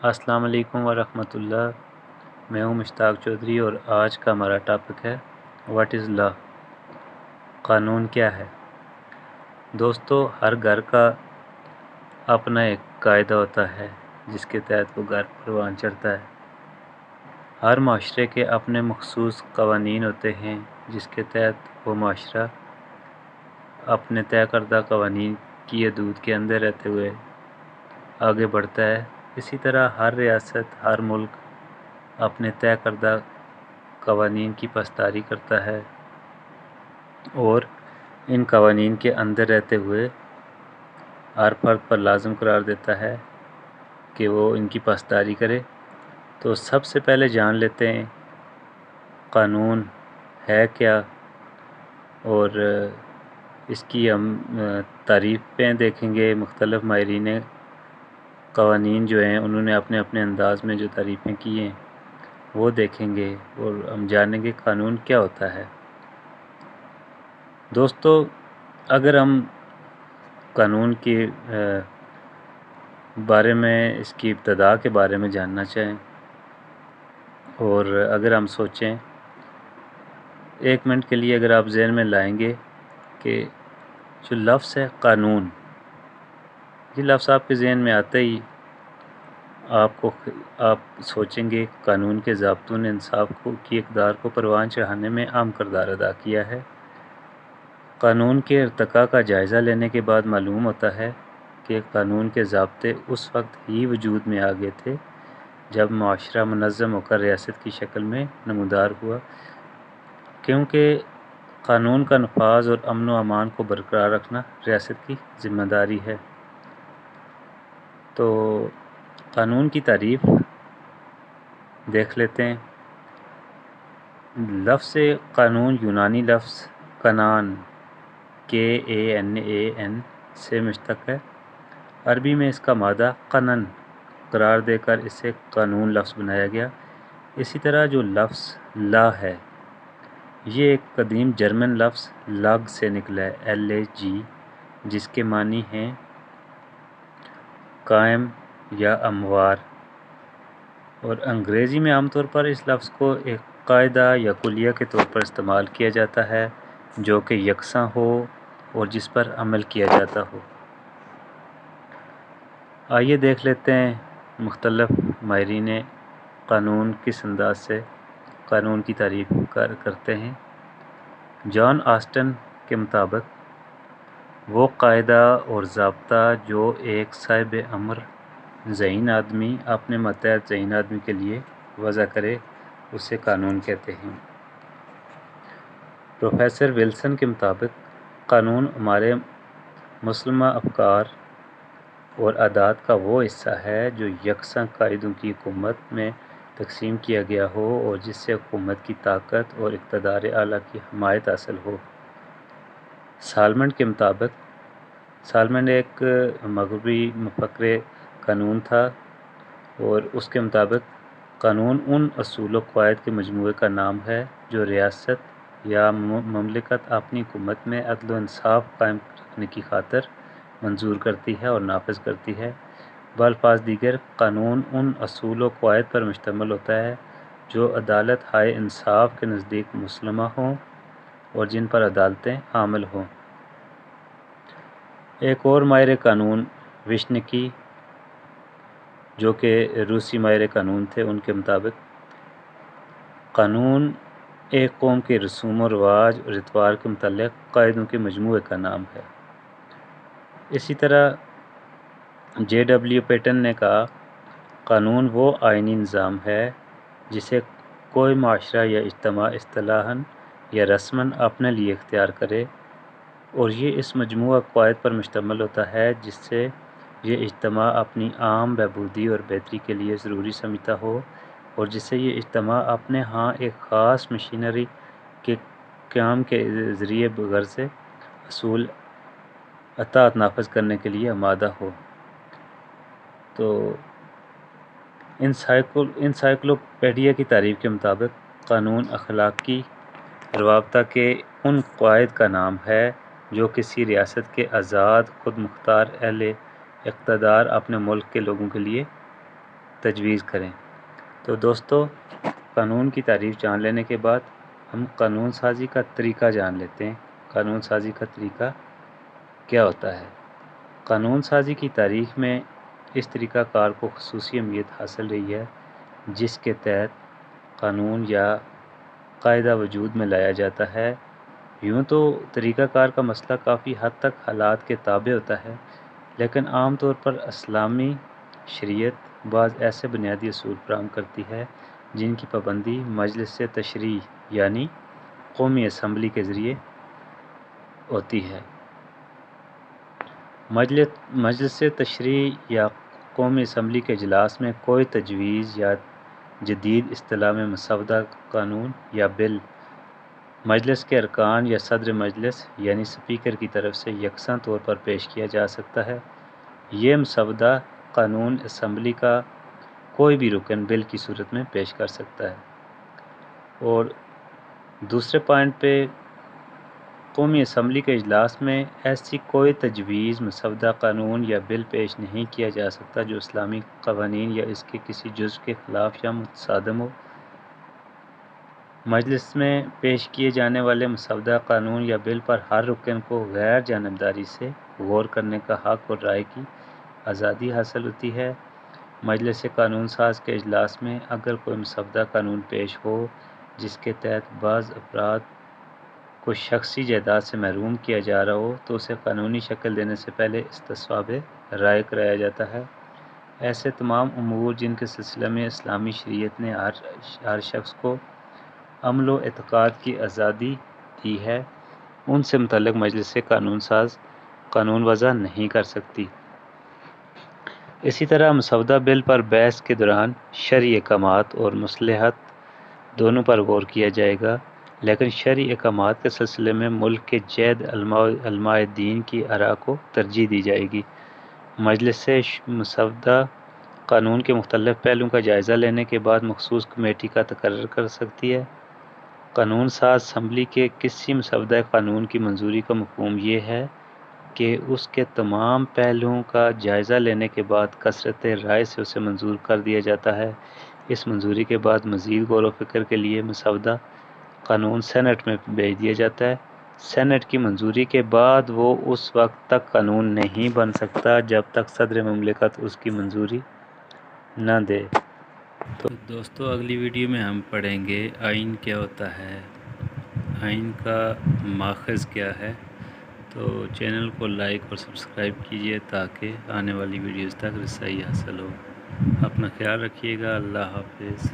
السلام علیکم ورحمۃ اللہ۔ میں ہوں مشتاق چودھری اور آج کا ہمارا ٹاپک ہے واٹ از لا، قانون کیا ہے۔ دوستو، ہر گھر کا اپنا ایک قاعدہ ہوتا ہے جس کے تحت وہ گھر پروان چڑھتا ہے۔ ہر معاشرے کے اپنے مخصوص قوانین ہوتے ہیں جس کے تحت وہ معاشرہ اپنے طے کردہ قوانین کی حدود کے اندر رہتے ہوئے آگے بڑھتا ہے۔ اسی طرح ہر ریاست، ہر ملک اپنے طے کردہ قوانین کی پاسداری کرتا ہے اور ان قوانین کے اندر رہتے ہوئے ہر فرد پر لازم قرار دیتا ہے کہ وہ ان کی پاسداری کرے۔ تو سب سے پہلے جان لیتے ہیں قانون ہے کیا، اور اس کی ہم تعریفیں دیکھیں گے۔ مختلف ماہرین قوانین جو ہیں انہوں نے اپنے اپنے انداز میں جو تعریفیں کی ہیں وہ دیکھیں گے اور ہم جانیں گے قانون کیا ہوتا ہے۔ دوستو، اگر ہم قانون کے بارے میں، اس کی ابتدا کے بارے میں جاننا چاہیں اور اگر ہم سوچیں ایک منٹ کے لیے، اگر آپ ذہن میں لائیں گے کہ جو لفظ ہے قانون، یہ لفظ آپ کے ذہن میں آتے ہی آپ سوچیں گے قانون کے ضابطوں نے انصاف کی اقدار کو پروان چڑھانے میں اہم کردار ادا کیا ہے۔ قانون کے ارتقاء کا جائزہ لینے کے بعد معلوم ہوتا ہے کہ قانون کے ضابطے اس وقت ہی وجود میں آ گئے تھے جب معاشرہ منظم ہو کر ریاست کی شکل میں نمودار ہوا، کیونکہ قانون کا نفاذ اور امن و امان کو برقرار رکھنا ریاست کی ذمہ داری ہے۔ تو قانون کی تعریف دیکھ لیتے ہیں۔ لفظ قانون یونانی لفظ قانون KANAN سے مشتق ہے۔ عربی میں اس کا مادہ قانن قرار دے کر اسے قانون لفظ بنایا گیا۔ اسی طرح جو لفظ لا ہے، یہ ایک قدیم جرمن لفظ لاگ سے نکلا ہے، LAG، جس کے معنی ہیں قائم یا ہموار، اور انگریزی میں عام طور پر اس لفظ کو ایک قاعدہ یا کلیہ کے طور پر استعمال کیا جاتا ہے جو کہ یکساں ہو اور جس پر عمل کیا جاتا ہو۔ آئیے دیکھ لیتے ہیں مختلف ماہرین قانون کس انداز سے قانون کی تعریف کرتے ہیں۔ جان آسٹن کے مطابق وہ قاعدہ اور ضابطہ جو ایک صاحب امر ذہین آدمی اپنے ماتحت ذہین آدمی کے لیے وضع کرے اسے قانون کہتے ہیں۔ پروفیسر ولسن کے مطابق قانون ہمارے مسلمہ افکار اور عادات کا وہ حصہ ہے جو یکساں قاعدوں کی حکومت میں تقسیم کیا گیا ہو اور جس سے حکومت کی طاقت اور اقتدار اعلیٰ کی حمایت حاصل ہو۔ سالمنڈ کے مطابق، سالمنڈ ایک مغربی مفکر قانون تھا اور اس کے مطابق قانون ان اصول و قواعد کے مجموعے کا نام ہے جو ریاست یا مملکت اپنی حکومت میں عدل و انصاف قائم رکھنے کی خاطر منظور کرتی ہے اور نافذ کرتی ہے۔ بالفاظ دیگر، قانون ان اصول و قواعد پر مشتمل ہوتا ہے جو عدالت ہائے انصاف کے نزدیک مسلمہ ہوں اور جن پر عدالتیں عامل ہوں۔ ایک اور ماہر قانون وشنکی، جو کہ روسی ماہر قانون تھے، ان کے مطابق قانون ایک قوم کے رسوم و رواج اور اطوار کے متعلق قاعدوں کے مجموعے کا نام ہے۔ اسی طرح JW پیٹن نے کہا، قانون وہ آئینی نظام ہے جسے کوئی معاشرہ یا اجتماع اصطلاحاً یا رسماً اپنے لیے اختیار کرے، اور یہ اس مجموعہ قواعد پر مشتمل ہوتا ہے جس سے یہ اجتماع اپنی عام بہبودی اور بہتری کے لیے ضروری سمجھتا ہو، اور جس سے یہ اجتماع اپنے ہاں ایک خاص مشینری کے قیام کے ذریعے بغرض حصول اطاعت نافذ کرنے کے لیے آمادہ ہو۔ تو انسائکلوپیڈیا کی تعریف کے مطابق قانون اخلاقی ضوابط کے ان قواعد کا نام ہے جو کسی ریاست کے آزاد خود مختار اہل اقتدار اپنے ملک کے لوگوں کے لیے تجویز کریں۔ تو دوستو، قانون کی تعریف جان لینے کے بعد ہم قانون سازی کا طریقہ جان لیتے ہیں۔ قانون سازی کا طریقہ کیا ہوتا ہے؟ قانون سازی کی تاریخ میں اس طریقہ کار کو خصوصی اہمیت حاصل رہی ہے جس کے تحت قانون یا قاعدہ وجود میں لایا جاتا ہے۔ یوں تو طریقہ کار کا مسئلہ کافی حد تک حالات کے تابع ہوتا ہے، لیکن عام طور پر اسلامی شریعت بعض ایسے بنیادی اصول فراہم کرتی ہے جن کی پابندی مجلس تشریع یعنی قومی اسمبلی کے ذریعے ہوتی ہے۔ مجلس تشریع یا قومی اسمبلی کے اجلاس میں کوئی تجویز یا جدید اصطلاح میں مسودہ قانون یا بل مجلس کے ارکان یا صدر مجلس یعنی اسپیکر کی طرف سے یکساں طور پر پیش کیا جا سکتا ہے۔ یہ مسودہ قانون اسمبلی کا کوئی بھی رکن بل کی صورت میں پیش کر سکتا ہے۔ اور دوسرے پوائنٹ پہ، قومی اسمبلی کے اجلاس میں ایسی کوئی تجویز، مسودہ قانون یا بل پیش نہیں کیا جا سکتا جو اسلامی قوانین یا اس کے کسی جزو کے خلاف یا متصادم ہو۔ مجلس میں پیش کیے جانے والے مسودہ قانون یا بل پر ہر رکن کو غیر جانبداری سے غور کرنے کا حق اور رائے کی آزادی حاصل ہوتی ہے۔ مجلس قانون ساز کے اجلاس میں اگر کوئی مسودہ قانون پیش ہو جس کے تحت بعض افراد کو شخصی جائیداد سے محروم کیا جا رہا ہو تو اسے قانونی شکل دینے سے پہلے استصواب رائے کرایا جاتا ہے۔ ایسے تمام امور جن کے سلسلے میں اسلامی شریعت نے ہر شخص کو عمل و اعتقاد کی آزادی دی ہے، ان سے متعلق مجلس قانون ساز قانون وضع نہیں کر سکتی۔ اسی طرح مسودہ بل پر بحث کے دوران شرعی احکامات اور مصلحت دونوں پر غور کیا جائے گا، لیکن شرعی احکامات کے سلسلے میں ملک کے جید علماء دین کی آراء کو ترجیح دی جائے گی۔ مجلس مسودہ قانون کے مختلف پہلوؤں کا جائزہ لینے کے بعد مخصوص کمیٹی کا تقرر کر سکتی ہے۔ قانون ساز اسمبلی کے کسی مسودہ قانون کی منظوری کا مفہوم یہ ہے کہ اس کے تمام پہلوؤں کا جائزہ لینے کے بعد کثرت رائے سے اسے منظور کر دیا جاتا ہے۔ اس منظوری کے بعد مزید غور و فکر کے لیے مسودہ قانون سینٹ میں بھیج دیا جاتا ہے۔ سینٹ کی منظوری کے بعد وہ اس وقت تک قانون نہیں بن سکتا جب تک صدر مملکت اس کی منظوری نہ دے۔ تو دوستو، اگلی ویڈیو میں ہم پڑھیں گے آئین کیا ہوتا ہے، آئین کا ماخذ کیا ہے۔ تو چینل کو لائک اور سبسکرائب کیجیے تاکہ آنے والی ویڈیوز تک رسائی حاصل ہو۔ اپنا خیال رکھیے گا۔ اللہ حافظ۔